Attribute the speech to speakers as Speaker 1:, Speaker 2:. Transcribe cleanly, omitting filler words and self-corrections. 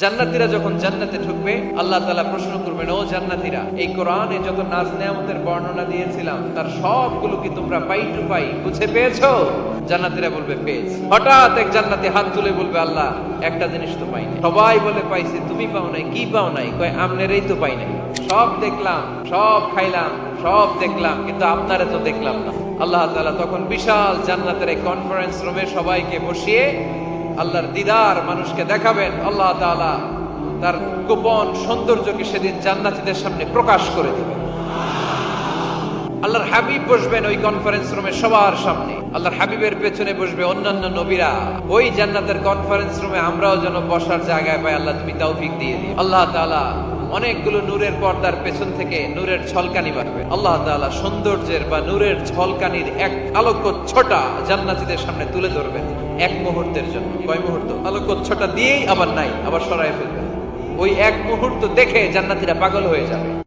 Speaker 1: জান্নাতীরা যখন জান্নাতে ঢুকবে আল্লাহ তাআলা প্রশ্ন করবেন, ও জান্নাতীরা, এই কোরআনে যত নাজ নেয়ামতের বর্ণনা দিয়েছিলাম তার সবগুলো কি তোমরা পাই টু পাই বুঝে পেয়েছো? জান্নাতীরা বলবে পেয়েছি। হঠাৎ এক জান্নাতি হাত তুলে বলবে, আল্লাহ একটা জিনিস তো পাই নাই। সবাই বলে পাইছি, তুমি পাও নাই। কি পাও নাই? কয় আমনেরই তো পাই নাই। সব দেখলাম, সব খাইলাম, সব দেখলাম, কিন্তু আপনারে তো দেখলাম না। আল্লাহ তাআলা তখন বিশাল জান্নাতের এক কনফারেন্স রুমে সবাইকে বসিয়ে আল্লাহর দিদার মানুষকে দেখাবেন। আল্লাহ তাআলা তার গোপন সৌন্দর্যকে সেদিন জান্নাতীদের সামনে প্রকাশ করে দিবেন। আল্লাহর হাবিব বসবেন ওই কনফারেন্স রুমে সবার সামনে। আল্লাহর হাবিবের পেছনে বসবে অন্যান্য নবীরা। ওই জান্নাতের কনফারেন্স রুমে আমরাও যেন বসার জায়গায় পাই, আল্লাহ তুমি তৌফিক দিয়ে দিও। আল্লাহ তাআলা অনেকগুলো নূরের পর্দার পেছন থেকে নূরের ছলকানি বাড়বে। আল্লাহ তাআলা সৌন্দর্যের বা নূরের ছলকানির এক আলোকচ্ছটা জান্নাতীদের সামনে তুলে ধরবেন এক মুহূর্তের জন্য। কয় মুহূর্ত? আলোকচ্ছটা দিয়েই আবার নাই, আবার সরায় ফেলবেন। ওই এক মুহূর্ত দেখে জান্নাতীরা পাগল হয়ে যাবে।